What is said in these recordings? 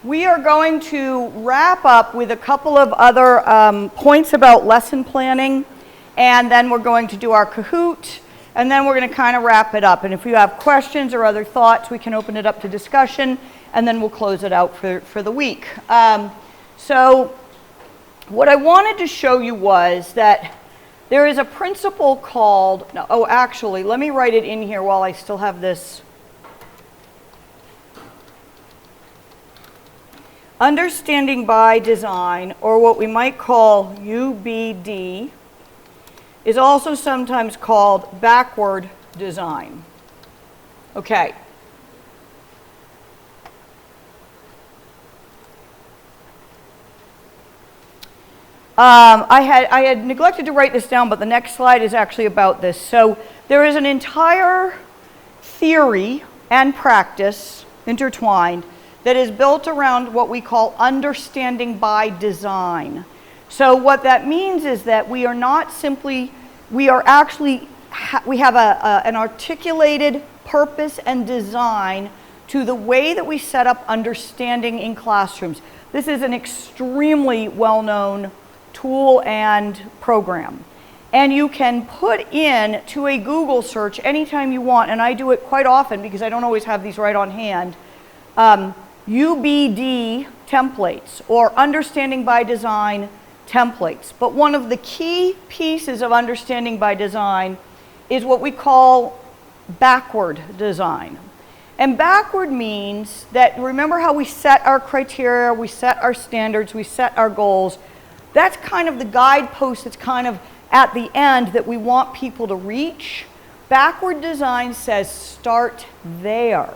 We are going to wrap up with a couple of other points about lesson planning, and then we're going to do our Kahoot, and then we're going to kind of wrap it up. And if you have questions or other thoughts, we can open it up to discussion, and then we'll close it out for the week. So what I wanted to show you was that there is a principle called, actually, let me write it in here while I still have this. Understanding by design, or what we might call UBD, is also sometimes called backward design. Okay. I had neglected to write this down, but the next slide is actually about this. So there is an entire theory and practice intertwined that is built around what we call understanding by design. So what that means is that we are not simply, we are actually, we have an articulated purpose and design to the way that we set up understanding in classrooms. This is an extremely well-known tool and program. And you can put in to a Google search anytime you want, and I do it quite often because I don't always have these right on hand, UBD templates or understanding by design templates. But one of the key pieces of understanding by design is what we call backward design. And backward means that, remember how we set our criteria, we set our standards, we set our goals. That's kind of the guidepost that's kind of at the end that we want people to reach. Backward design says start there.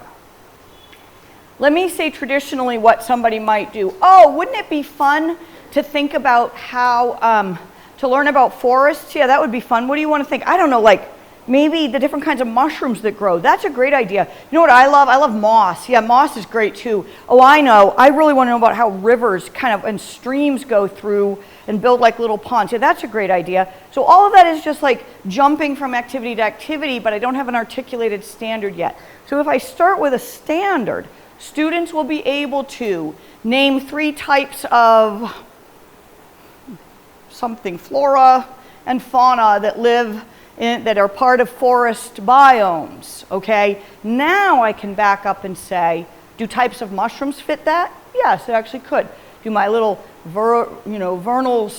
Let me say traditionally what somebody might do. Oh, wouldn't it be fun to think about how, to learn about forests? Yeah, that would be fun. What do you want to think? I don't know, like maybe the different kinds of mushrooms that grow. That's a great idea. You know what I love? I love moss. Yeah, moss is great too. Oh, I know. I really want to know about how rivers kind of and streams go through and build like little ponds. Yeah, that's a great idea. So all of that is just like jumping from activity to activity, but I don't have an articulated standard yet. So if I start with a standard, students will be able to name 3 types of something, flora and fauna that live in, that are part of forest biomes, okay? Now I can back up and say, do types of mushrooms fit that? Yes, it actually could. Do my little vernal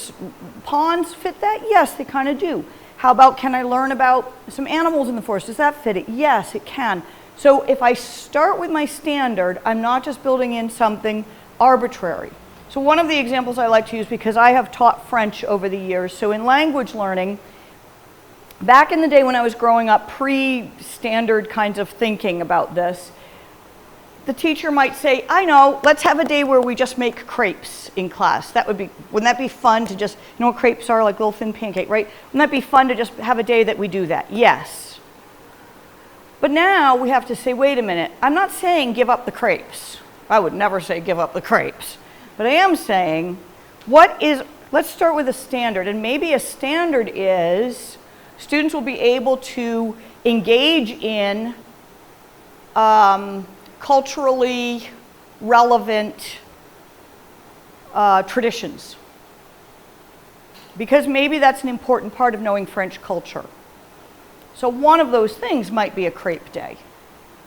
ponds fit that? Yes, they kind of do. How about, can I learn about some animals in the forest? Does that fit it? Yes, it can. So if I start with my standard, I'm not just building in something arbitrary. So one of the examples I like to use, because I have taught French over the years, so in language learning, back in the day when I was growing up, pre-standard kinds of thinking about this, the teacher might say, I know, let's have a day where we just make crepes in class. That would be, wouldn't that be fun to just, you know what crepes are, like little thin pancake, right? Wouldn't that be fun to just have a day that we do that? Yes. But now we have to say, wait a minute, I'm not saying give up the crepes. I would never say give up the crepes. But I am saying, let's start with a standard. And maybe a standard is students will be able to engage in culturally relevant traditions. Because maybe that's an important part of knowing French culture. So one of those things might be a crepe day.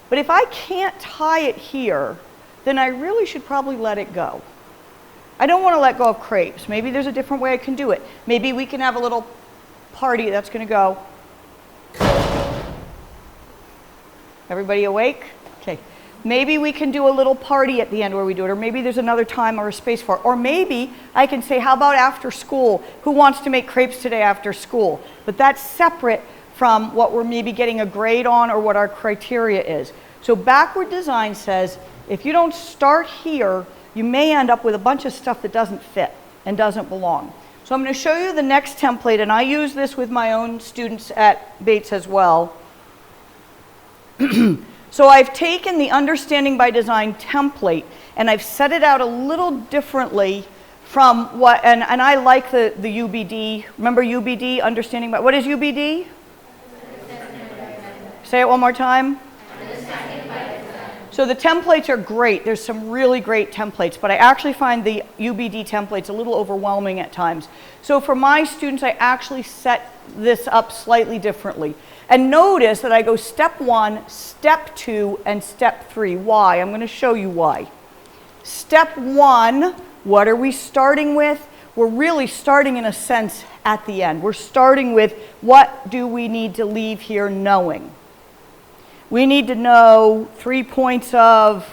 But if I can't tie it here, then I really should probably let it go. I don't want to let go of crepes. Maybe there's a different way I can do it. Maybe we can have a little party that's going to go. Everybody awake? Okay. Maybe we can do a little party at the end where we do it, or maybe there's another time or a space for it. Or maybe I can say, how about after school? Who wants to make crepes today after school? But that's separate from what we're maybe getting a grade on or what our criteria is. So backward design says, if you don't start here, you may end up with a bunch of stuff that doesn't fit and doesn't belong. So I'm going to show you the next template, and I use this with my own students at Bates as well. So I've taken the understanding by design template and I've set it out a little differently from what, and I like the UBD. Remember UBD, understanding by, what is UBD? Say it one more time. So the templates are great. There's some really great templates, but I actually find the UBD templates a little overwhelming at times. So for my students, I actually set this up slightly differently. And notice that I go step 1, step 2, and step 3. Why? I'm going to show you why. Step 1, what are we starting with? We're really starting, in a sense, at the end. We're starting with, what do we need to leave here knowing? We need to know 3 points of,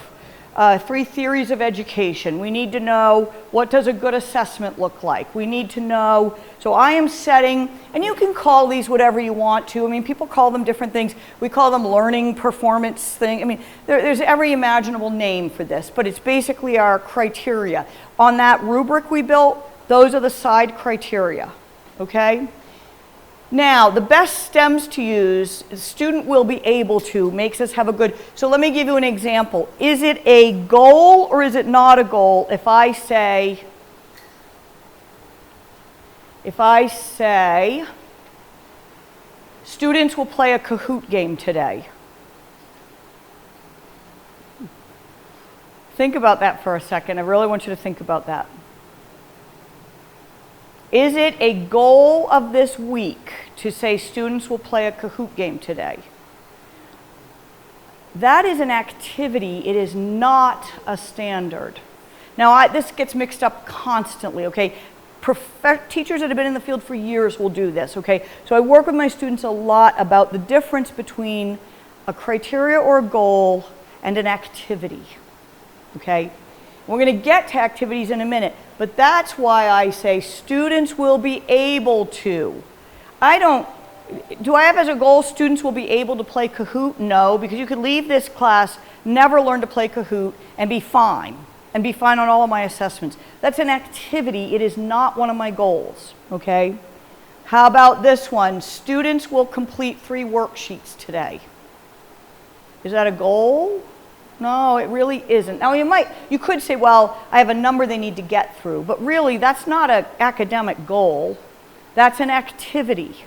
3 theories of education. We need to know, what does a good assessment look like? We need to know, so I am setting, and you can call these whatever you want to. I mean, people call them different things. We call them learning performance thing. I mean, there's every imaginable name for this, but it's basically our criteria. On that rubric we built, those are the side criteria, okay? Now, the best stems to use, the student will be able to, makes us have a good, so let me give you an example. Is it a goal or is it not a goal if I say, students will play a Kahoot game today? Think about that for a second. I really want you to think about that. Is it a goal of this week to say students will play a Kahoot game today? That is an activity. It is not a standard. Now, this gets mixed up constantly, okay? Teachers that have been in the field for years will do this, okay? So I work with my students a lot about the difference between a criteria or a goal and an activity, okay? We're going to get to activities in a minute, but that's why I say students will be able to. Do I have as a goal students will be able to play Kahoot? No, because you could leave this class, never learn to play Kahoot, and be fine on all of my assessments. That's an activity. It is not one of my goals, okay? How about this one? Students will complete 3 worksheets today. Is that a goal? No, it really isn't. Now you could say, well, I have a number they need to get through, but really that's not an academic goal. That's an activity,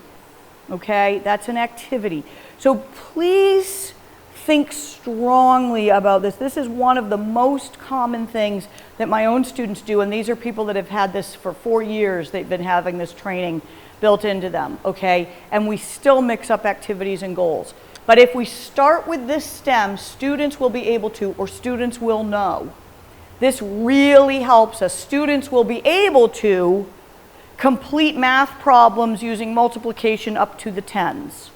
okay? That's an activity. So please think strongly about this. This is one of the most common things that my own students do, and these are people that have had this for 4 years. They've been having this training built into them, okay? And we still mix up activities and goals. But if we start with this stem, students will be able to, or students will know. This really helps us. Students will be able to complete math problems using multiplication up to the 10s.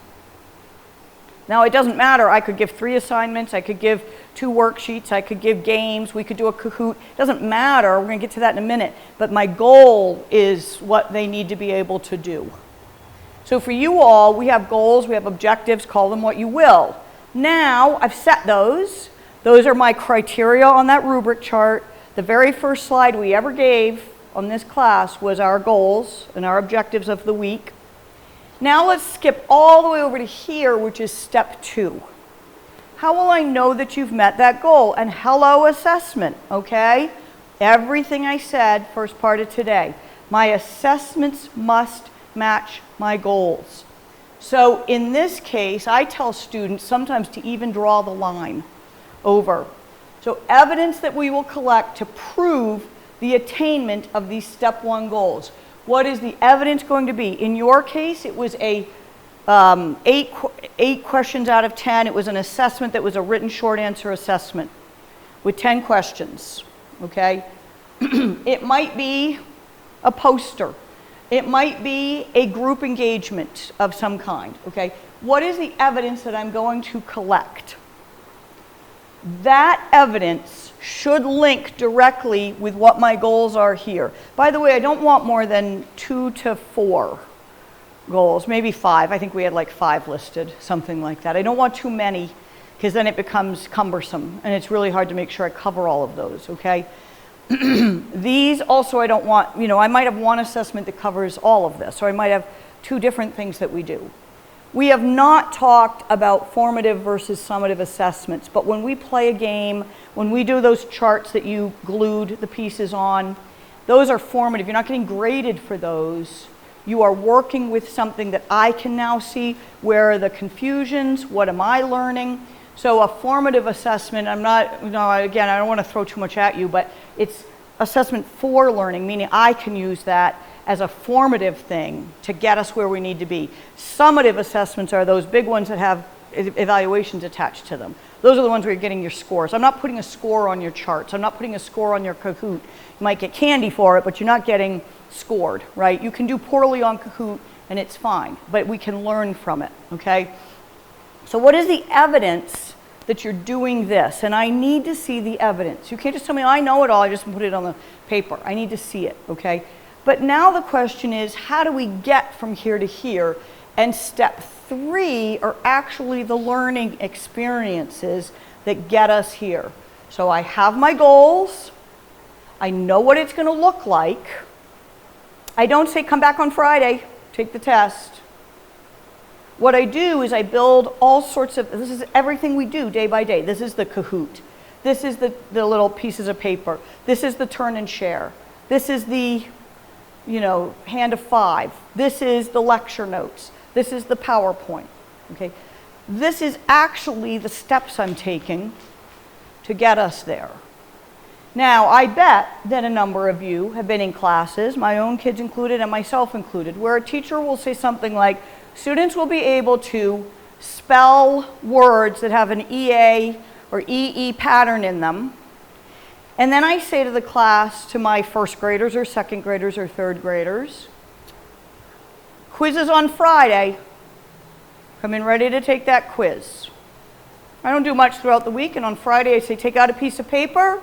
Now, it doesn't matter. I could give 3 assignments. I could give 2 worksheets. I could give games. We could do a Kahoot. It doesn't matter. We're going to get to that in a minute. But my goal is what they need to be able to do. So for you all, we have goals, we have objectives, call them what you will. Now, I've set those. Those are my criteria on that rubric chart. The very first slide we ever gave on this class was our goals and our objectives of the week. Now let's skip all the way over to here, which is step 2. How will I know that you've met that goal? And hello, assessment, okay? Everything I said, first part of today. My assessments must match my goals. So in this case, I tell students sometimes to even draw the line over. So evidence that we will collect to prove the attainment of these step 1 goals. What is the evidence going to be? In your case, it was a 8 questions out of 10. It was an assessment that was a written short answer assessment with 10 questions, okay? It might be a poster. It might be a group engagement of some kind, okay? What is the evidence that I'm going to collect? That evidence should link directly with what my goals are here. By the way, I don't want more than 2 to 4 goals, maybe 5. I think we had like 5 listed, something like that. I don't want too many because then it becomes cumbersome and it's really hard to make sure I cover all of those, okay? These also I don't want, I might have 1 assessment that covers all of this, or I might have 2 different things that we do. We have not talked about formative versus summative assessments, but when we play a game, when we do those charts that you glued the pieces on, those are formative. You're not getting graded for those. You are working with something that I can now see. Where are the confusions? What am I learning? So a formative assessment, I'm not, again, I don't want to throw too much at you, but it's assessment for learning, meaning I can use that as a formative thing to get us where we need to be. Summative assessments are those big ones that have evaluations attached to them. Those are the ones where you're getting your scores. I'm not putting a score on your charts. I'm not putting a score on your Kahoot. You might get candy for it, but you're not getting scored, right? You can do poorly on Kahoot and it's fine, but we can learn from it, okay? So what is the evidence that you're doing this? And I need to see the evidence. You can't just tell me, I know it all, I just put it on the paper. I need to see it, okay? But now the question is, how do we get from here to here? And step 3 are actually the learning experiences that get us here. So I have my goals. I know what it's going to look like. I don't say, come back on Friday, take the test. What I do is I build all sorts of, this is everything we do day by day. This is the Kahoot. This is the little pieces of paper. This is the turn and share. This is the, hand of 5. This is the lecture notes. This is the PowerPoint, okay? This is actually the steps I'm taking to get us there. Now, I bet that a number of you have been in classes, my own kids included and myself included, where a teacher will say something like, students will be able to spell words that have an EA or EE pattern in them. And then I say to the class, to my first graders or second graders or third graders, quiz is on Friday. Come in ready to take that quiz. I don't do much throughout the week, and on Friday I say, take out a piece of paper.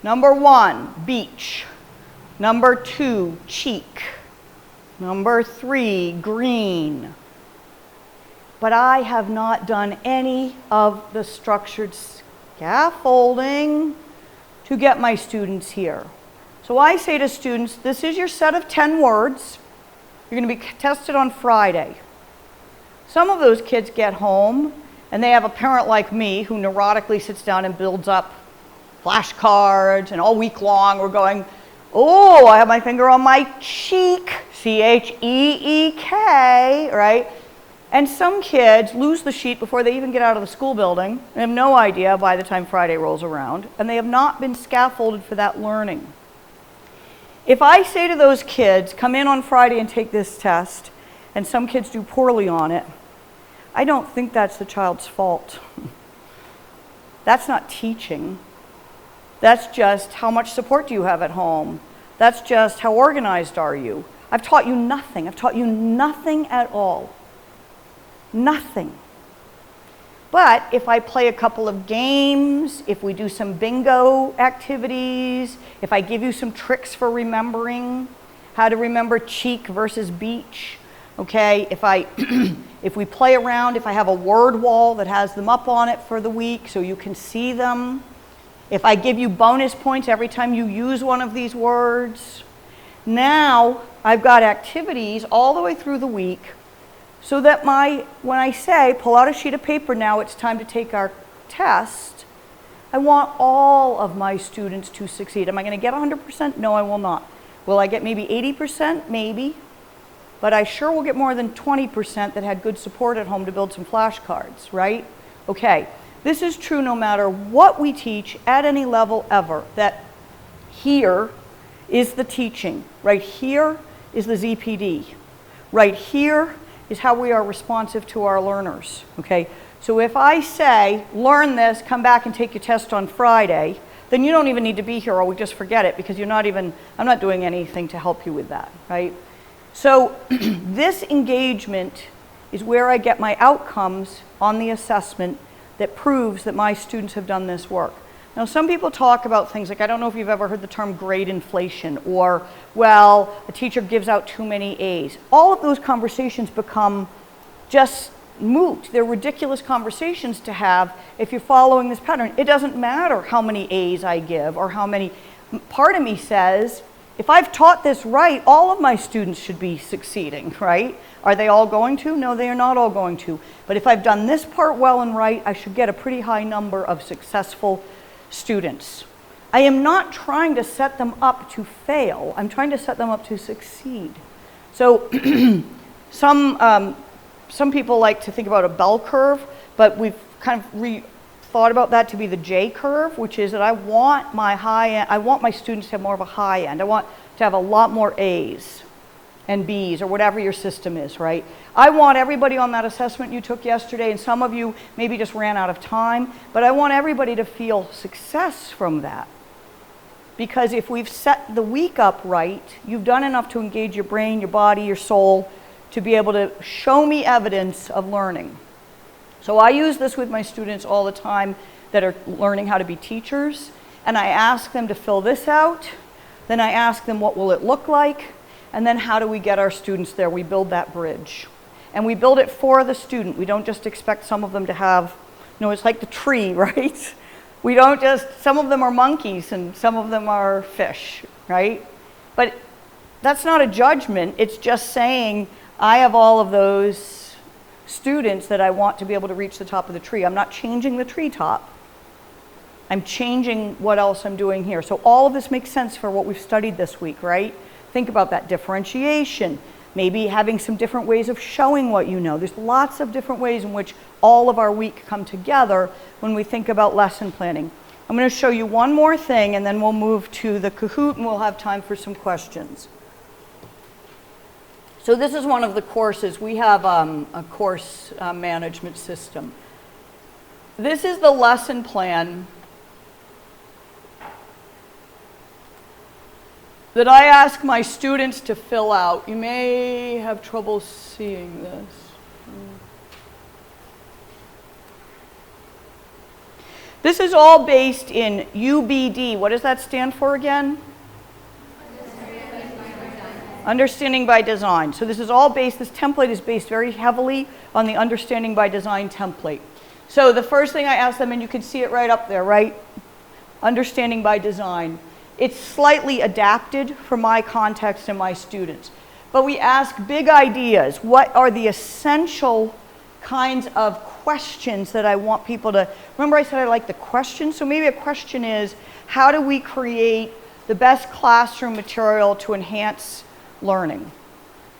Number 1, beach. Number 2, cheek. Number 3, green. But I have not done any of the structured scaffolding to get my students here. So I say to students, this is your set of 10 words. You're going to be tested on Friday. Some of those kids get home and they have a parent like me who neurotically sits down and builds up flashcards, and all week long we're going, oh, I have my finger on my cheek, C-H-E-E-K, right? And some kids lose the sheet before they even get out of the school building and have no idea by the time Friday rolls around, and they have not been scaffolded for that learning. If I say to those kids, come in on Friday and take this test, and some kids do poorly on it, I don't think that's the child's fault. That's not teaching. That's just how much support do you have at home. That's just how organized are you. I've taught you nothing. I've taught you nothing at all. Nothing. But if I play a couple of games, if we do some bingo activities, if I give you some tricks for remembering, how to remember cheek versus beach, okay? If we play around, if I have a word wall that has them up on it for the week so you can see them, if I give you bonus points every time you use one of these words, now I've got activities all the way through the week so that when I say, pull out a sheet of paper now, it's time to take our test, I want all of my students to succeed. Am I going to get 100%? No, I will not. Will I get maybe 80%? Maybe. But I sure will get more than 20% that had good support at home to build some flashcards, right? Okay, this is true no matter what we teach at any level ever, that here is the teaching. Right here is the ZPD. Right here is how we are responsive to our learners, okay? So if I say, learn this, come back and take your test on Friday, then you don't even need to be here or we just forget it because I'm not doing anything to help you with that, right? So this engagement is where I get my outcomes on the assessment that proves that my students have done this work. Now, some people talk about things like, I don't know if you've ever heard the term grade inflation, or, well, a teacher gives out too many A's. All of those conversations become just moot. They're ridiculous conversations to have if you're following this pattern. It doesn't matter how many A's I give or how many. Part of me says, if I've taught this right, all of my students should be succeeding, right? Are they all going to? No, they are not all going to. But if I've done this part well and right, I should get a pretty high number of successful students. I am not trying to set them up to fail. I'm trying to set them up to succeed. So some people like to think about a bell curve, but we've kind of thought about that to be the J curve, which is that I want my high end, I want my students to have more of a high end. I want to have a lot more A's and B's or whatever your system is, right? I want everybody on that assessment you took yesterday, and some of you maybe just ran out of time, but I want everybody to feel success from that. Because if we've set the week up right, you've done enough to engage your brain, your body, your soul, to be able to show me evidence of learning. So I use this with my students all the time that are learning how to be teachers, and I ask them to fill this out, then I ask them what will it look like, and then how do we get our students there? We build that bridge. And we build it for the student. We don't just expect some of them to have, it's like the tree, right? We don't just, some of them are monkeys and some of them are fish, right? But that's not a judgment. It's just saying, I have all of those students that I want to be able to reach the top of the tree. I'm not changing the treetop. I'm changing what else I'm doing here. So all of this makes sense for what we've studied this week, right? Think about that differentiation, maybe having some different ways of showing what you know. There's lots of different ways in which all of our week come together when we think about lesson planning. I'm going to show you one more thing and then we'll move to the Kahoot and we'll have time for some questions. So this is one of the courses. We have a course management system. This is the lesson plan that I ask my students to fill out. You may have trouble seeing this. This is all based in UBD. What does that stand for again? Understanding by design. So this is all based, this template is based very heavily on the Understanding by Design template. So the first thing I ask them, and you can see it right up there, right? Understanding by design. It's slightly adapted for my context and my students. But we ask big ideas. What are the essential kinds of questions that I want people to, remember I said I like the question? So maybe a question is, how do we create the best classroom material to enhance learning?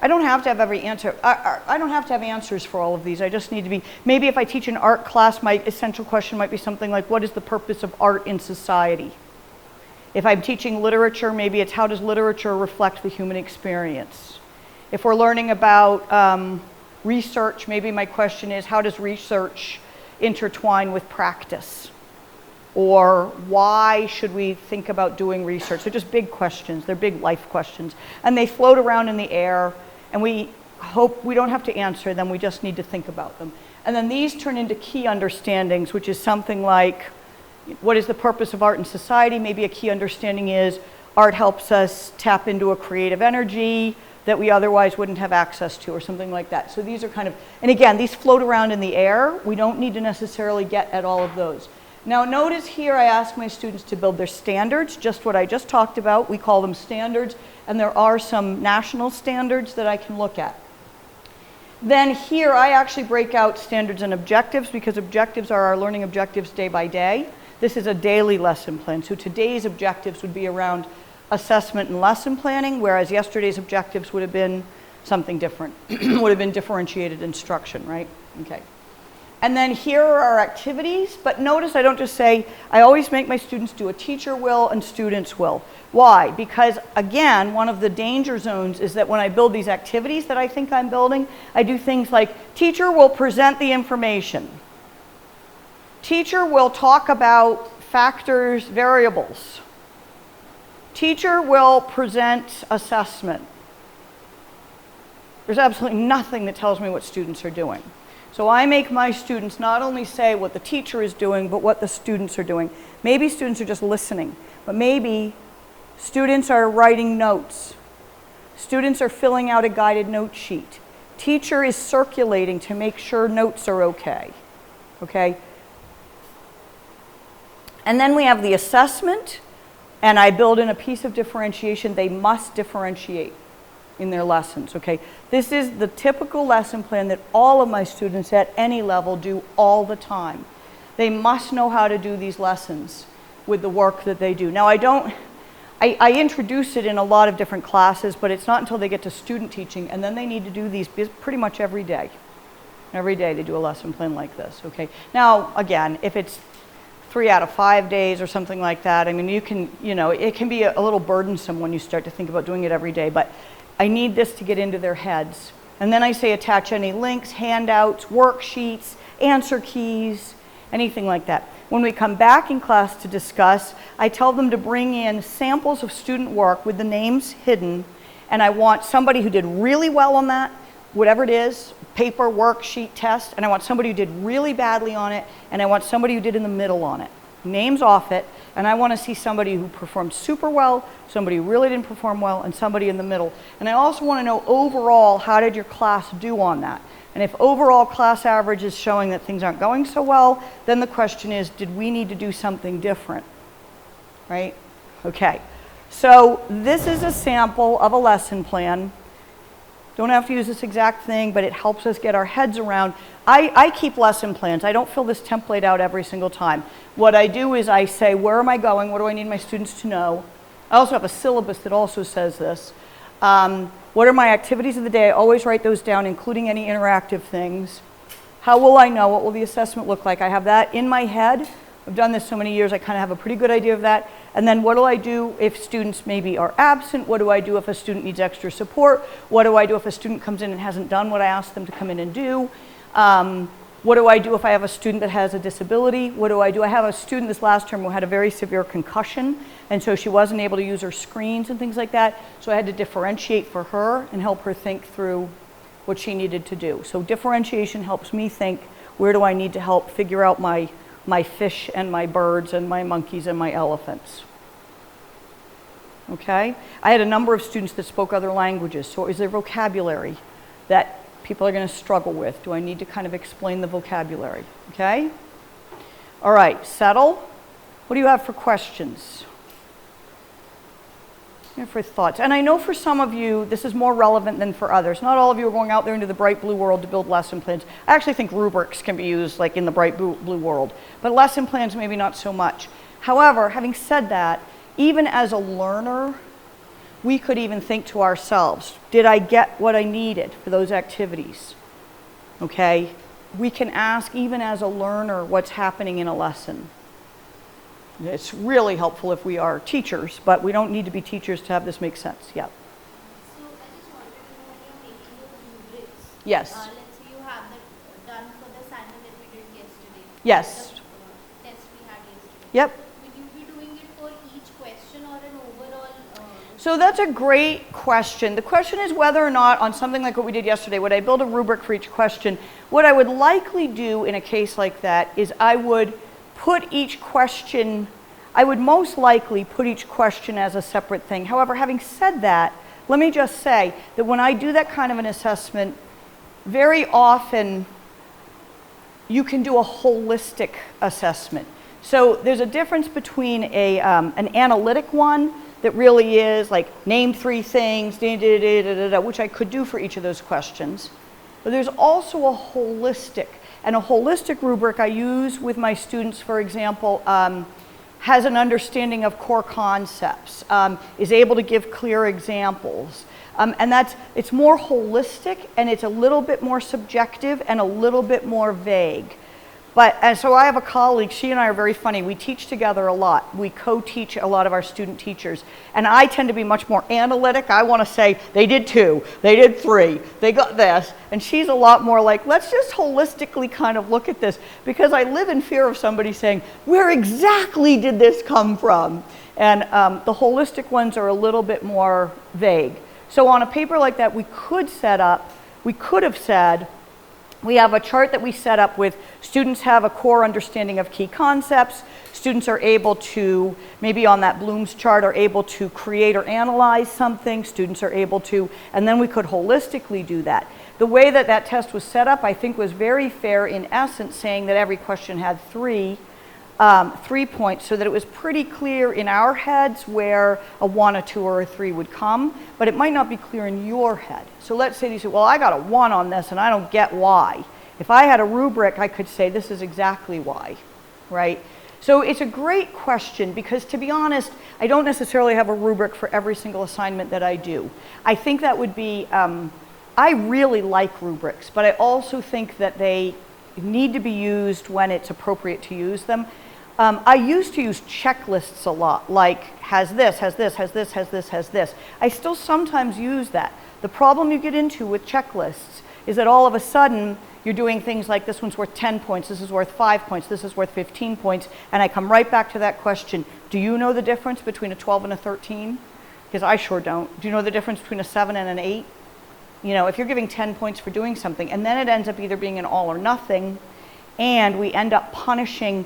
I don't have to have every answer. I don't have to have answers for all of these. I just need to be, maybe if I teach an art class, my essential question might be something like, what is the purpose of art in society? If I'm teaching literature, maybe it's how does literature reflect the human experience? If we're learning about research, maybe my question is, how does research intertwine with practice? Or why should we think about doing research? They're just big questions. They're big life questions. And they float around in the air, and we hope we don't have to answer them. We just need to think about them. And then these turn into key understandings, which is something like, what is the purpose of art in society? Maybe a key understanding is art helps us tap into a creative energy that we otherwise wouldn't have access to, or something like that. So these are kind of, and again, these float around in the air. We don't need to necessarily get at all of those. Now notice here I ask my students to build their standards, just what I just talked about. We call them standards, and there are some national standards that I can look at. Then here I actually break out standards and objectives, because objectives are our learning objectives day by day. This is a daily lesson plan. So today's objectives would be around assessment and lesson planning, whereas yesterday's objectives would have been something different. Would have been differentiated instruction, right? Okay. And then here are our activities, but notice I don't just say, I always make my students do a teacher will and students will. Why? Because again, one of the danger zones is that when I build these activities that I think I'm building, I do things like, teacher will present the information. Teacher will talk about factors, variables. Teacher will present assessment. There's absolutely nothing that tells me what students are doing. So I make my students not only say what the teacher is doing, but what the students are doing. Maybe students are just listening, but maybe students are writing notes. Students are filling out a guided note sheet. Teacher is circulating to make sure notes are okay. Okay? And then we have the assessment, and I build in a piece of differentiation. They must differentiate in their lessons, okay? This is the typical lesson plan that all of my students at any level do all the time. They must know how to do these lessons with the work that they do. Now I introduce it in a lot of different classes, but it's not until they get to student teaching, and then they need to do these pretty much every day. Every day they do a lesson plan like this, okay? Now, again, if it's 3 out of 5 days or something like that. I mean, you can, it can be a little burdensome when you start to think about doing it every day, but I need this to get into their heads. And then I say attach any links, handouts, worksheets, answer keys, anything like that. When we come back in class to discuss, I tell them to bring in samples of student work with the names hidden, and I want somebody who did really well on that, whatever it is, paper, worksheet, test, and I want somebody who did really badly on it, and I want somebody who did in the middle on it. Names off it, and I want to see somebody who performed super well, somebody who really didn't perform well, and somebody in the middle. And I also want to know overall, how did your class do on that? And if overall class average is showing that things aren't going so well, then the question is, did we need to do something different? Right? Okay. So this is a sample of a lesson plan. Don't have to use this exact thing, but it helps us get our heads around. I keep lesson plans. I don't fill this template out every single time. What I do is I say, where am I going? What do I need my students to know? I also have a syllabus that also says this. What are my activities of the day? I always write those down, including any interactive things. How will I know? What will the assessment look like? I have that in my head. I've done this so many years, I kind of have a pretty good idea of that. And then what do I do if students maybe are absent? What do I do if a student needs extra support? What do I do if a student comes in and hasn't done what I asked them to come in and do? What do I do if I have a student that has a disability? What do I do? I have a student this last term who had a very severe concussion, and so she wasn't able to use her screens and things like that. So I had to differentiate for her and help her think through what she needed to do. So differentiation helps me think, where do I need to help figure out my fish and my birds and my monkeys and my elephants. Okay? I had a number of students that spoke other languages, so is there vocabulary that people are going to struggle with? Do I need to kind of explain the vocabulary? Okay? All right, settle. What do you have for questions? For thoughts. And I know for some of you, this is more relevant than for others. Not all of you are going out there into the bright blue world to build lesson plans. I actually think rubrics can be used like in the bright blue world, but lesson plans maybe not so much. However, having said that, even as a learner, we could even think to ourselves, did I get what I needed for those activities? Okay? We can ask even as a learner what's happening in a lesson. It's really helpful if we are teachers, but we don't need to be teachers to have this make sense. Yeah. So I just wanted to know, when you're making those rubrics, yes. Let's say you have that done for the assignment that we did yesterday. Yes. The test we had yesterday. Yep. Will you be doing it for each question or an overall? So that's a great question. The question is whether or not on something like what we did yesterday, would I build a rubric for each question? What I would likely do in a case like that is I would put each question, I would most likely put each question as a separate thing. However, having said that, let me just say that when I do that kind of an assessment, very often you can do a holistic assessment. So there's a difference between an analytic one that really is like name 3 things, which I could do for each of those questions. But there's also a holistic. And a holistic rubric I use with my students, for example, has an understanding of core concepts, is able to give clear examples. And it's more holistic, and it's a little bit more subjective and a little bit more vague. And so I have a colleague, she and I are very funny. We teach together a lot. We co-teach a lot of our student teachers. And I tend to be much more analytic. I want to say, they did 2, they did 3, they got this. And she's a lot more like, let's just holistically kind of look at this. Because I live in fear of somebody saying, where exactly did this come from? And the holistic ones are a little bit more vague. So on a paper like that, we could have said, we have a chart that we set up with students have a core understanding of key concepts. Students are able to, maybe on that Bloom's chart, are able to create or analyze something. Students are able to, and then we could holistically do that. The way that that test was set up, I think, was very fair in essence, saying that every question had 3 points, so that it was pretty clear in our heads where a 1, a 2, or a 3 would come, but it might not be clear in your head. So let's say you say, well, I got a 1 on this and I don't get why. If I had a rubric, I could say this is exactly why, right? So it's a great question because, to be honest, I don't necessarily have a rubric for every single assignment that I do. I think that would be, I really like rubrics, but I also think that they need to be used when it's appropriate to use them. I used to use checklists a lot, like has this, has this, has this, has this, has this. I still sometimes use that. The problem you get into with checklists is that all of a sudden you're doing things like this one's worth 10 points, this is worth 5 points, this is worth 15 points, and I come right back to that question, do you know the difference between a 12 and a 13? Because I sure don't. Do you know the difference between a 7 and an 8? You know, if you're giving 10 points for doing something, and then it ends up either being an all or nothing, and we end up punishing,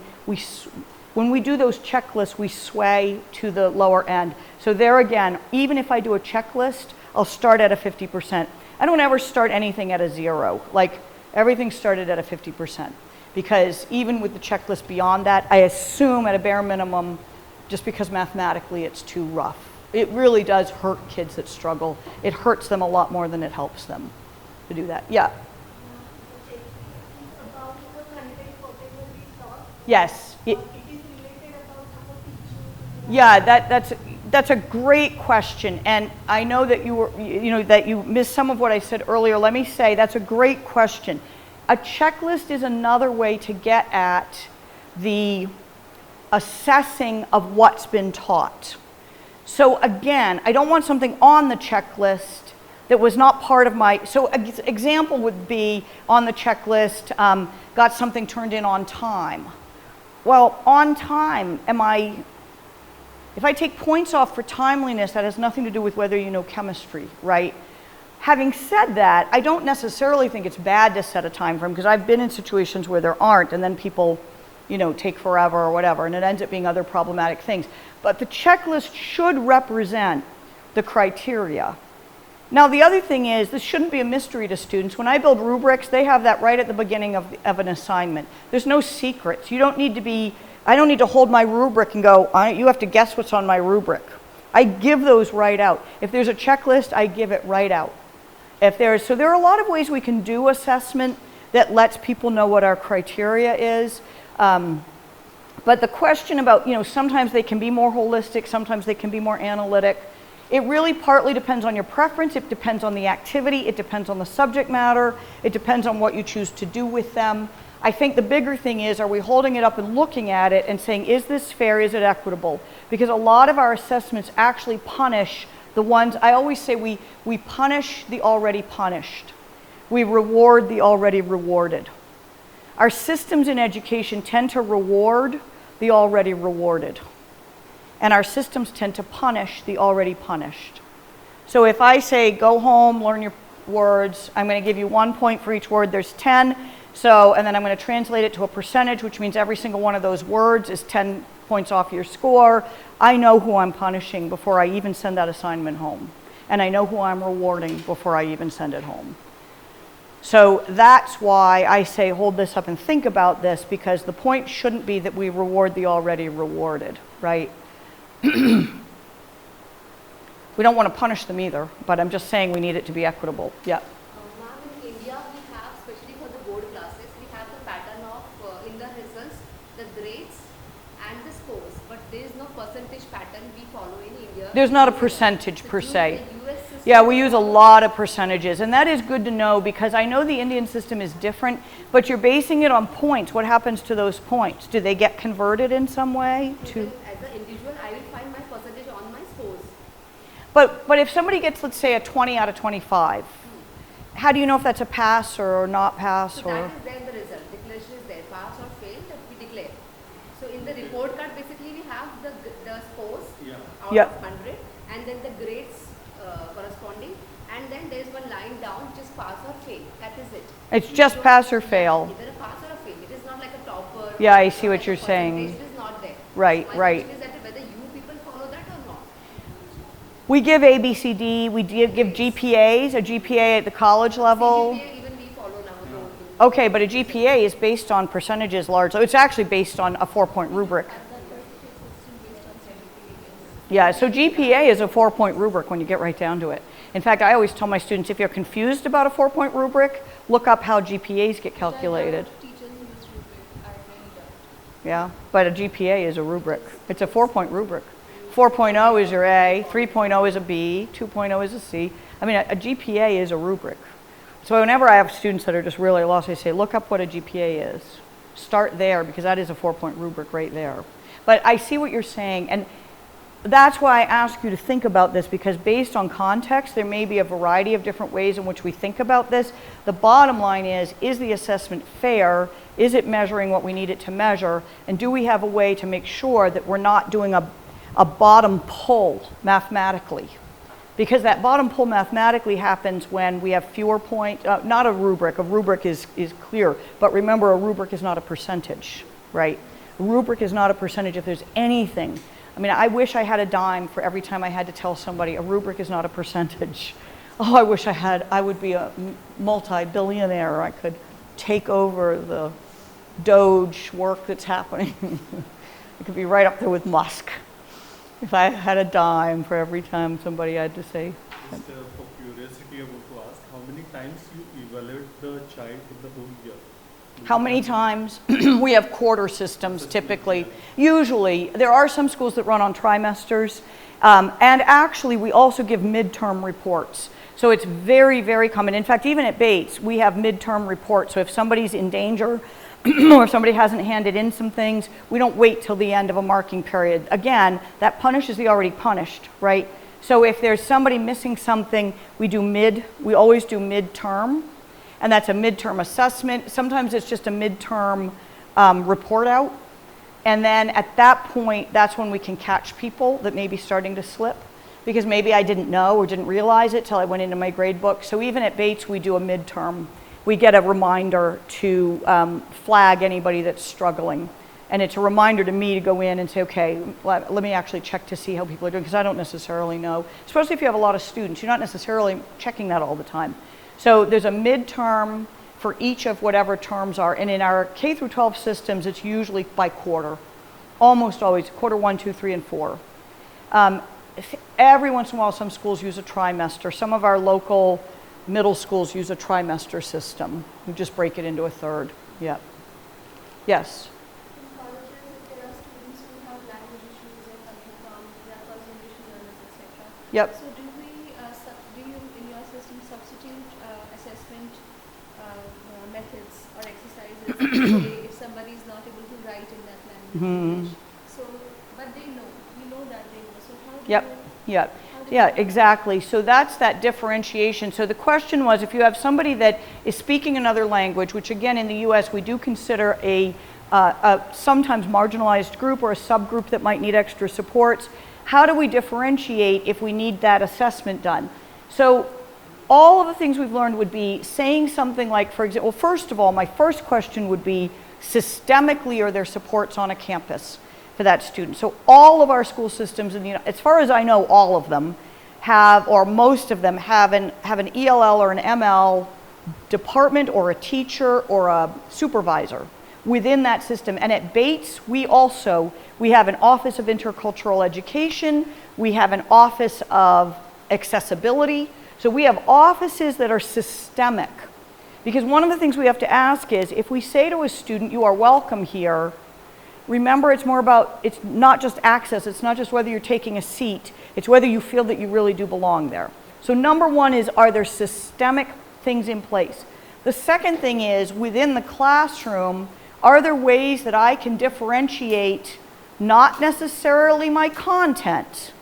when we do those checklists, we sway to the lower end. So there again, even if I do a checklist, I'll start at a 50%. I don't ever start anything at a 0. Like, everything started at a 50%. Because even with the checklist beyond that, I assume at a bare minimum, just because mathematically it's too rough. It really does hurt kids that struggle. It hurts them a lot more than it helps them to do that. Yeah? About the content whatever we taught. Yes. It is related about our teaching. Yeah, that's a great question, and I know that that you missed some of what I said earlier. Let me say that's a great question. A checklist is another way to get at the assessing of what's been taught. So again, I don't want something on the checklist that was not part of my, so example would be on the checklist, got something turned in on time. Well, on time, if I take points off for timeliness, that has nothing to do with whether you know chemistry, right? Having said that, I don't necessarily think it's bad to set a time frame, because I've been in situations where there aren't, and then people, take forever or whatever, and it ends up being other problematic things. But the checklist should represent the criteria. Now, the other thing is, this shouldn't be a mystery to students. When I build rubrics, they have that right at the beginning of an assignment. There's no secrets. I don't need to hold my rubric and go, you have to guess what's on my rubric. I give those right out. If there's a checklist, I give it right out. So there are a lot of ways we can do assessment that lets people know what our criteria is. But the question about, sometimes they can be more holistic, sometimes they can be more analytic. It really partly depends on your preference, it depends on the activity, it depends on the subject matter, it depends on what you choose to do with them. I think the bigger thing is, are we holding it up and looking at it and saying, is this fair, is it equitable? Because a lot of our assessments actually punish the ones, I always say we punish the already punished. We reward the already rewarded. Our systems in education tend to reward the already rewarded. And our systems tend to punish the already punished. So if I say, go home, learn your words, I'm going to give you 1 point for each word, there's 10. And then I'm going to translate it to a percentage, which means every single one of those words is 10 points off your score. I know who I'm punishing before I even send that assignment home. And I know who I'm rewarding before I even send it home. So that's why I say hold this up and think about this, because the point shouldn't be that we reward the already rewarded, right? We don't want to punish them either, but I'm just saying we need it to be equitable. Yeah. Ma'am, in India, we have, especially for the board classes, we have the pattern of, in the results, the grades and the scores, but there is no percentage pattern we follow in India. There's not a percentage per se. The US system, Yeah, we use a lot of percentages, and that is good to know, because I know the Indian system is different, but you're basing it on points. What happens to those points? Do they get converted in some way? As an individual, I will find my percentage on my scores. But if somebody gets, let's say, a 20 out of 25, how do you know if that's a pass or not pass? So that is there the result. Declaration is there. Pass or fail, that we declare. So in the report card, basically we have the scores out of 100, and then the grades corresponding, and then there is one line down which is pass or fail. That is it. It's just pass or fail. Either a pass or a fail. It is not like a topper. Yeah, I see what you're saying. It is not there. Right, So my right. question is that whether you people follow that or not. We give A, B, C, D. We give GPAs, a GPA at the college level. CGPA even we follow now. Okay, but a GPA is based on percentages largely. It's actually based on a 4-point rubric. Yeah, so GPA is a 4-point rubric when you get right down to it. In fact, I always tell my students, if you're confused about a 4-point rubric, look up how GPAs get calculated. Yeah, but a GPA is a rubric. It's a 4-point rubric. 4.0 is your A, 3.0 is a B, 2.0 is a C. I mean, a GPA is a rubric. So whenever I have students that are just really lost, I say, look up what a GPA is. Start there, because that is a 4-point rubric right there. But I see what you're saying, and that's why I ask you to think about this, because based on context, there may be a variety of different ways in which we think about this. The bottom line is the assessment fair? Is it measuring what we need it to measure? And do we have a way to make sure that we're not doing a bottom pull mathematically? Because that bottom pull mathematically happens when we have fewer points, not a rubric is clear, but remember, a rubric is not a percentage, right? A rubric is not a percentage if there's anything. I mean, I wish I had a dime for every time I had to tell somebody a rubric is not a percentage. Oh, I wish I would be a multi-billionaire. I could take over the Doge work that's happening. I could be right up there with Musk. If I had a dime for every time somebody had to say. Just for curiosity, I want to ask, how many times you evaluate the child in the whole year? How many times? We have quarter systems typically. Usually, there are some schools that run on trimesters, and actually we also give midterm reports. So it's very, very common. In fact, even at Bates, we have midterm reports. So if somebody's in danger, or if somebody hasn't handed in some things, we don't wait till the end of a marking period. Again, that punishes the already punished, right? So if there's somebody missing something, we always do midterm, and that's a midterm assessment. Sometimes it's just a midterm report out. And then at that point, that's when we can catch people that may be starting to slip, because maybe I didn't know or didn't realize it till I went into my grade book. So even at Bates, we do a midterm. We get a reminder to flag anybody that's struggling. And it's a reminder to me to go in and say, okay, let me actually check to see how people are doing, because I don't necessarily know. Especially if you have a lot of students, you're not necessarily checking that all the time. So there's a midterm for each of whatever terms are. And in our K through 12 systems, it's usually by quarter. Almost always, quarter 1, 2, 3, and 4. Every once in a while, some schools use a trimester. Some of our local middle schools use a trimester system. We just break it into a third. Yeah. Yes? In colleges, if there are students who have language issues or coming from, they are first English learners, etc. Yep. So do you in your system substitute assessment methods or exercises say if somebody is not able to write in that language? So, but we know that they know. So how do you? Yeah, exactly. So that's that differentiation. So the question was, if you have somebody that is speaking another language, which again in the US we do consider a sometimes marginalized group or a subgroup that might need extra supports, how do we differentiate if we need that assessment done? So all of the things we've learned would be saying something like, for example, well, first of all, my first question would be, systemically are there supports on a campus for that student? So all of our school systems, as far as I know, all of them have, or most of them have an ELL or an ML department or a teacher or a supervisor within that system. And at Bates, we have an Office of Intercultural Education, we have an Office of Accessibility. So we have offices that are systemic. Because one of the things we have to ask is, if we say to a student, you are welcome here, remember, it's not just access, it's not just whether you're taking a seat, it's whether you feel that you really do belong there. So number one is, are there systemic things in place? The second thing is, within the classroom, are there ways that I can differentiate not necessarily my content,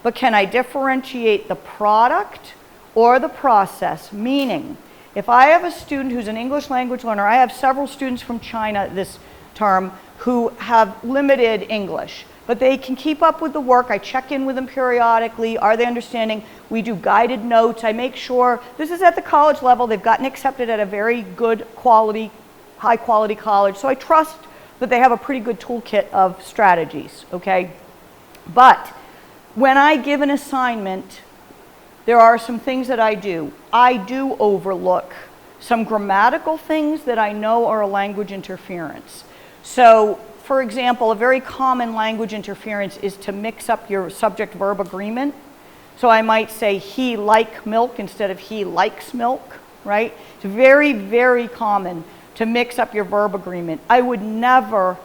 but can I differentiate the product or the process? Meaning, if I have a student who's an English language learner, I have several students from China this term who have limited English, but they can keep up with the work. I check in with them periodically. Are they understanding? We do guided notes. I make sure, this is at the college level, they've gotten accepted at a very good quality, high quality college, so I trust that they have a pretty good toolkit of strategies, okay? But when I give an assignment, there are some things that I do. I do overlook some grammatical things that I know are a language interference. So, for example, a very common language interference is to mix up your subject-verb agreement. So I might say, he like milk instead of he likes milk, right? It's very, very common to mix up your verb agreement. I would never,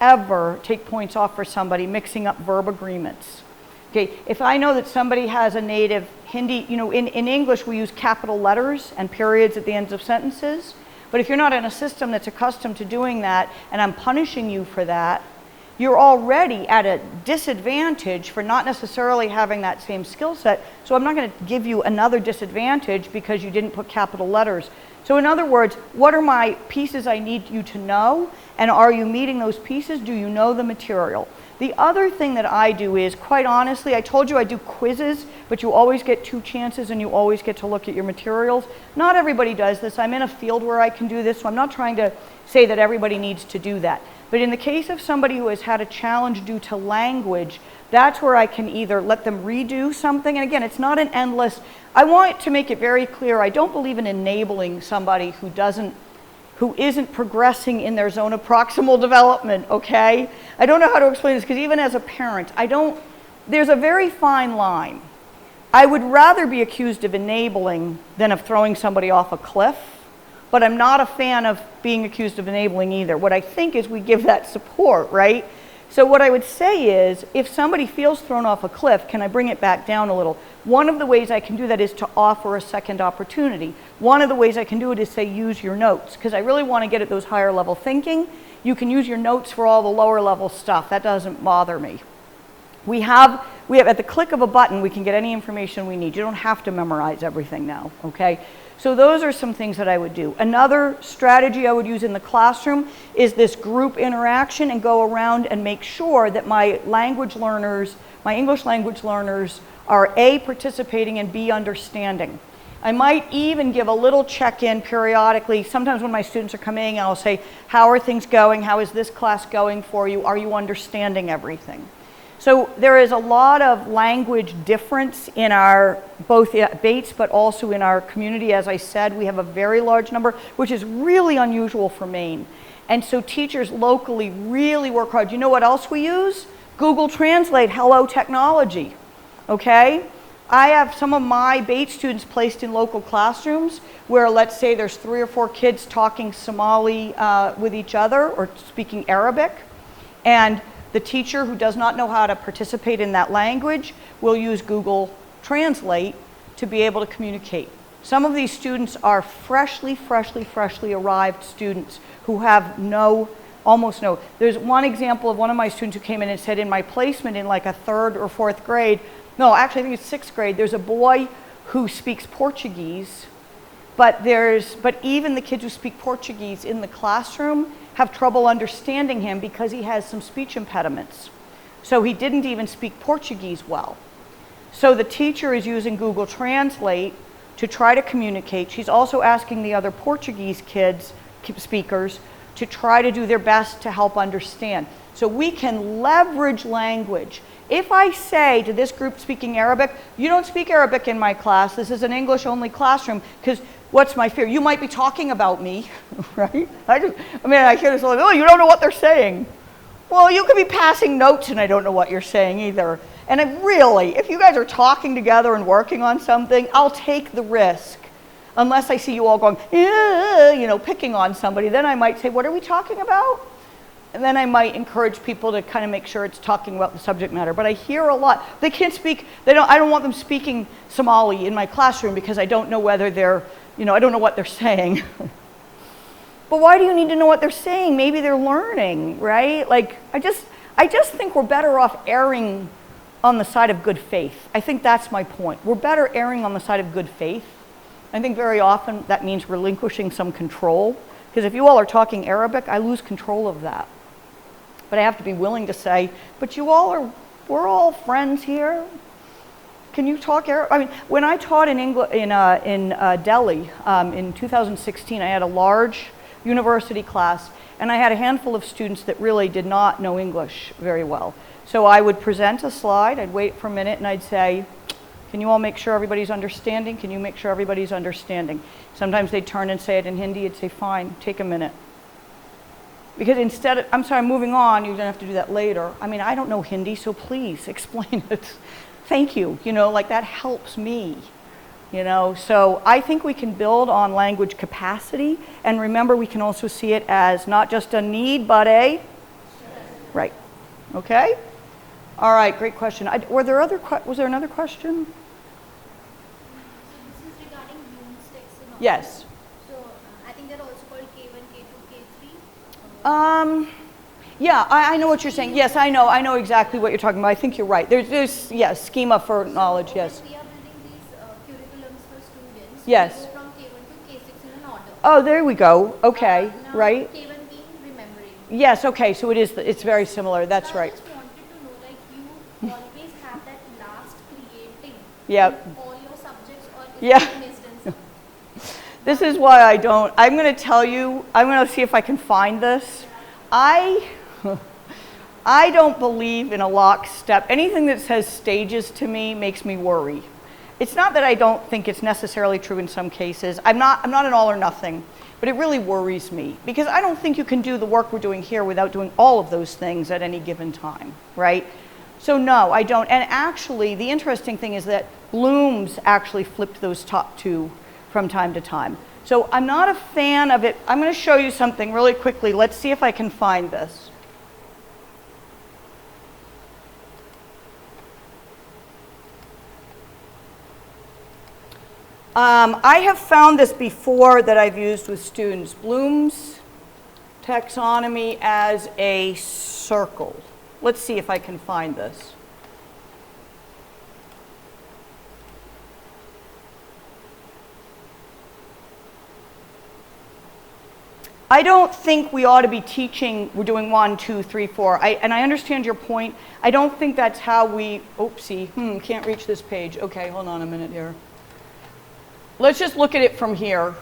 ever take points off for somebody mixing up verb agreements. Okay, if I know that somebody has a native Hindi, in English we use capital letters and periods at the ends of sentences. But if you're not in a system that's accustomed to doing that and I'm punishing you for that, you're already at a disadvantage for not necessarily having that same skill set. So I'm not going to give you another disadvantage because you didn't put capital letters. So in other words, what are my pieces I need you to know? And are you meeting those pieces? Do you know the material? The other thing that I do is, quite honestly, I told you I do quizzes, but you always get 2 chances and you always get to look at your materials. Not everybody does this. I'm in a field where I can do this, so I'm not trying to say that everybody needs to do that. But in the case of somebody who has had a challenge due to language, that's where I can either let them redo something, and again, it's not an endless, I want to make it very clear, I don't believe in enabling somebody who isn't progressing in their zone of proximal development, okay? I don't know how to explain this, because even as a parent, there's a very fine line. I would rather be accused of enabling than of throwing somebody off a cliff, but I'm not a fan of being accused of enabling either. What I think is we give that support, right? So what I would say is, if somebody feels thrown off a cliff, can I bring it back down a little? One of the ways I can do that is to offer a second opportunity. One of the ways I can do it is say, use your notes, because I really want to get at those higher level thinking. You can use your notes for all the lower level stuff. That doesn't bother me. We have at the click of a button, we can get any information we need. You don't have to memorize everything now, okay? So those are some things that I would do. Another strategy I would use in the classroom is this group interaction, and go around and make sure that my language learners, my English language learners, are A, participating, and B, understanding. I might even give a little check-in periodically. Sometimes when my students are coming, I'll say, how are things going? How is this class going for you? Are you understanding everything? So there is a lot of language difference in our, both at Bates, but also in our community. As I said, we have a very large number, which is really unusual for Maine. And so teachers locally really work hard. You know what else we use? Google Translate, hello technology, okay? I have some of my Bates students placed in local classrooms where, let's say there's 3 or 4 kids talking Somali with each other or speaking Arabic, and the teacher who does not know how to participate in that language will use Google Translate to be able to communicate. Some of these students are freshly arrived students who have almost no. There's one example of one of my students who came in and said, in my placement in like a 3rd or 4th grade, no, actually I think it's 6th grade, there's a boy who speaks Portuguese, but even the kids who speak Portuguese in the classroom have trouble understanding him because he has some speech impediments. So he didn't even speak Portuguese well. So the teacher is using Google Translate to try to communicate. She's also asking the other Portuguese speakers to try to do their best to help understand. So we can leverage language. If I say to this group speaking Arabic, you don't speak Arabic in my class, this is an English only classroom, because what's my fear? You might be talking about me, right? I hear this like, oh, you don't know what they're saying. Well, you could be passing notes and I don't know what you're saying either. And if you guys are talking together and working on something, I'll take the risk. Unless I see you all going, picking on somebody, then I might say, what are we talking about? And then I might encourage people to kind of make sure it's talking about the subject matter. But I hear a lot. They can't speak, I don't want them speaking Somali in my classroom because I don't know whether they're, I don't know what they're saying. But why do you need to know what they're saying? Maybe they're learning, right? Like, I just think we're better off erring on the side of good faith. I think that's my point. We're better erring on the side of good faith. I think very often that means relinquishing some control. Because if you all are talking Arabic, I lose control of that. But I have to be willing to say, but we're all friends here. Can you talk Arabic? I mean, when I taught in Delhi in 2016, I had a large university class, and I had a handful of students that really did not know English very well. So I would present a slide, I'd wait for a minute, and I'd say, can you all make sure everybody's understanding? Can you make sure everybody's understanding? Sometimes they'd turn and say it in Hindi, I'd say, fine, take a minute. Because instead of, I'm sorry, I'm moving on, you're gonna have to do that later. I mean, I don't know Hindi, so please explain it. Thank you, like that helps me. So I think we can build on language capacity, and remember we can also see it as not just a need, but a, right, okay? All right, great question. Was there another question? So this is regarding bloom sticks and all. Yes. So I think they're also called Yeah, I know what you're saying. Yes, I know exactly what you're talking about. I think you're right. There's yes, schema for knowledge, yes. When we are building these curriculums for students, Yes. we go from K1 to K6 in an order. Oh, there we go. Okay, Now right? K1 being remembering. Yes, okay, so it's very similar. That's So right. I just wanted to know, like, you always have that last creating Yep. in all your subjects, or is Yeah. it an instance? This is why I don't. I'm going to tell you, I'm going to see if I can find this. I don't believe in a lockstep. Anything that says stages to me makes me worry. It's not that I don't think it's necessarily true in some cases. I'm not an all or nothing, but it really worries me because I don't think you can do the work we're doing here without doing all of those things at any given time, right? So no, I don't. And actually, the interesting thing is that Bloom's actually flipped those top two from time to time. So I'm not a fan of it. I'm going to show you something really quickly. Let's see if I can find this. I have found this before that I've used with students. Bloom's taxonomy as a circle. Let's see if I can find this. I don't think we ought to be teaching, we're doing 1, 2, 3, 4. And I understand your point. I don't think that's how we, oopsie, can't reach this page. Okay, hold on a minute here. Let's just look at it from here.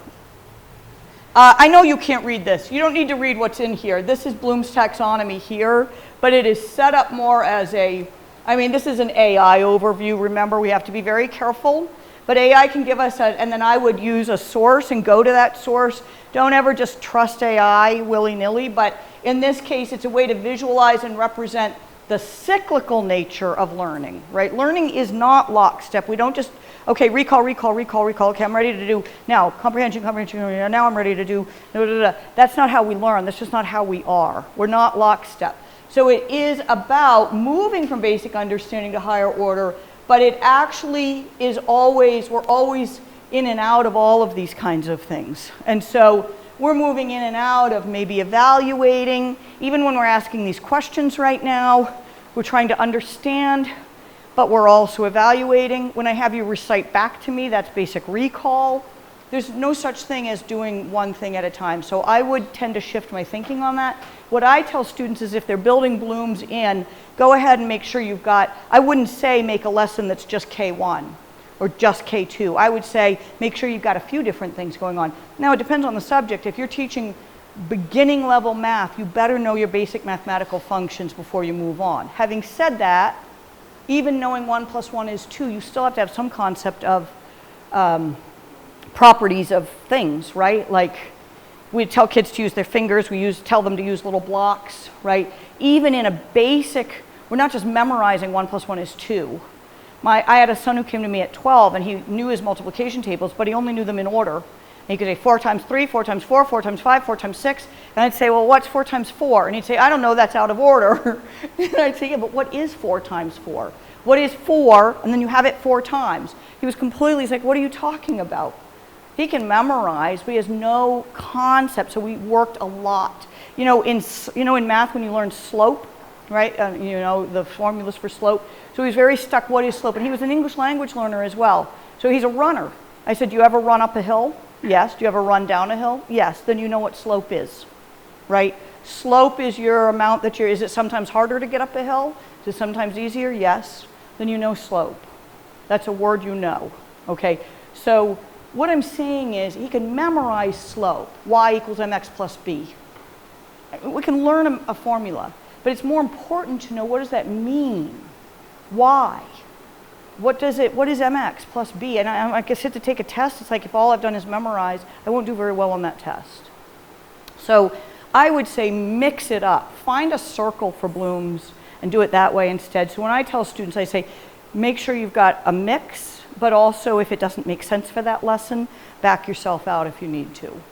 I know you can't read this. You don't need to read what's in here. This is Bloom's taxonomy here, but it is set up more as a, I mean, this is an AI overview. Remember, we have to be very careful. But AI can give us and then I would use a source and go to that source. Don't ever just trust AI willy-nilly, but in this case, it's a way to visualize and represent the cyclical nature of learning, right? Learning is not lockstep. We don't just, okay, recall, okay, I'm ready to do, now, comprehension, now I'm ready to do, That's not how we learn. That's just not how we are. We're not lockstep. So it is about moving from basic understanding to higher order, but it actually is always, we're always in and out of all of these kinds of things. And so we're moving in and out of maybe evaluating, even when we're asking these questions right now, we're trying to understand, but we're also evaluating. When I have you recite back to me, that's basic recall. There's no such thing as doing one thing at a time. So I would tend to shift my thinking on that. What I tell students is if they're building Bloom's in, go ahead and make sure you've got, I wouldn't say make a lesson that's just K1 or just K2. I would say make sure you've got a few different things going on. Now it depends on the subject. If you're teaching beginning level math, you better know your basic mathematical functions before you move on. Having said that, even knowing 1 + 1 is 2, you still have to have some concept of properties of things, right? Like we tell kids to use their fingers, tell them to use little blocks, right? Even in a basic, we're not just memorizing 1 + 1 is 2. I had a son who came to me at 12 and he knew his multiplication tables, but he only knew them in order. And he could say 4 times 3, 4 times 4, 4 times 5, 4 times 6. And I'd say, well, what's 4 times 4? And he'd say, I don't know, that's out of order. And I'd say, yeah, but what is 4 times 4? What is 4? And then you have it 4 times. He was completely, he's like, what are you talking about? He can memorize, but he has no concept. So we worked a lot. In math when you learn slope, right? The formulas for slope. So he was very stuck, what is slope? And he was an English language learner as well. So he's a runner. I said, do you ever run up a hill? Yes. Do you ever run down a hill? Yes. Then you know what slope is, right? Slope is your amount that is it sometimes harder to get up a hill? Is it sometimes easier? Yes. Then you know slope. That's a word you know, okay? So what I'm saying is he can memorize slope, y = mx + b. We can learn a formula, but it's more important to know what does that mean? Why? What is mx + b? And I guess to take a test, it's like if all I've done is memorize, I won't do very well on that test. So I would say mix it up. Find a circle for Bloom's and do it that way instead. So when I tell students, I say, make sure you've got a mix, but also if it doesn't make sense for that lesson, back yourself out if you need to.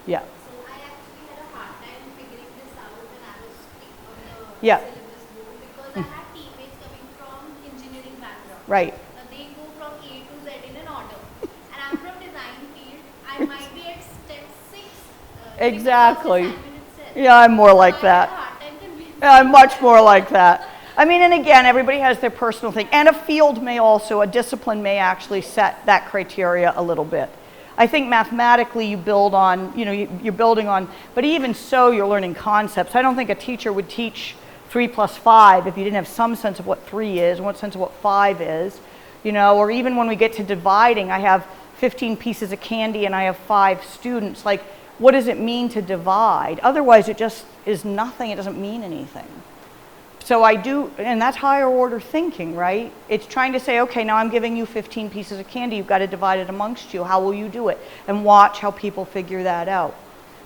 Yeah. So I actually had a hard time figuring this out when I was on the Yeah. syllabus board because I had teammates coming from engineering background. Right. They go from A to Z in an order. And I'm from design field. I might be at step 6. Exactly. Assignment itself. Yeah, I'm more like that. hard time can be. Yeah, I'm much more like that. I mean, and again, everybody has their personal thing. And a field may also, a discipline may actually set that criteria a little bit. I think mathematically you build on, you're building on, but even so, you're learning concepts. I don't think a teacher would teach 3 plus 5 if you didn't have some sense of what 3 is and what sense of what 5 is, or even when we get to dividing, I have 15 pieces of candy and I have 5 students. Like, what does it mean to divide? Otherwise, it just is nothing. It doesn't mean anything. So I do, and that's higher order thinking, right? It's trying to say, okay, now I'm giving you 15 pieces of candy. You've got to divide it amongst you. How will you do it? And watch how people figure that out.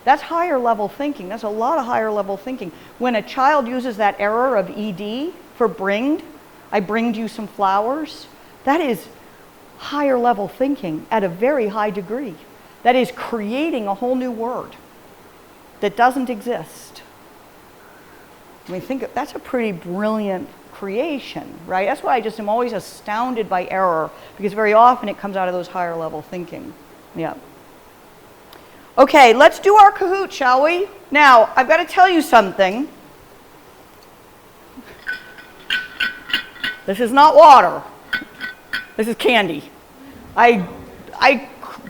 That's higher level thinking. That's a lot of higher level thinking. When a child uses that error of ED for bringed, I bringed you some flowers, that is higher level thinking at a very high degree. That is creating a whole new word that doesn't exist. I mean, that's a pretty brilliant creation, right? That's why I just am always astounded by error, because very often it comes out of those higher level thinking. Yeah. Okay, let's do our Kahoot, shall we? Now, I've got to tell you something. This is not water. This is candy. I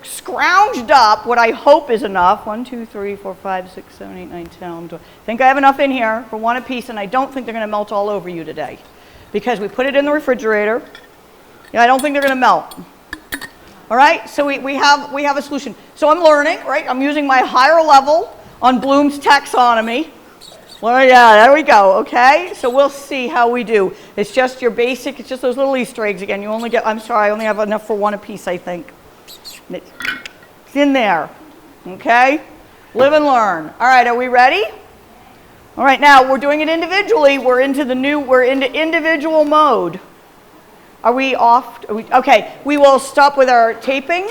scrounged up what I hope is enough. 1, 2, 3, 4, 5, 6, 7, 8, 9, 10, 11, 12. I think I have enough in here for 1 apiece, and I don't think they're going to melt all over you today, because we put it in the refrigerator. Yeah, I don't think they're going to melt. All right, so we have a solution. So I'm learning, right? I'm using my higher level on Bloom's taxonomy. Well, yeah, there we go, okay? So we'll see how we do. It's just your basic, it's just those little Easter eggs again. You only get, I'm sorry, I only have enough for 1 apiece, I think. It's in there, okay? Live and learn. All right, are we ready? All right, now we're doing it individually. We're into individual mode. Are we off? Okay, we will stop with our taping.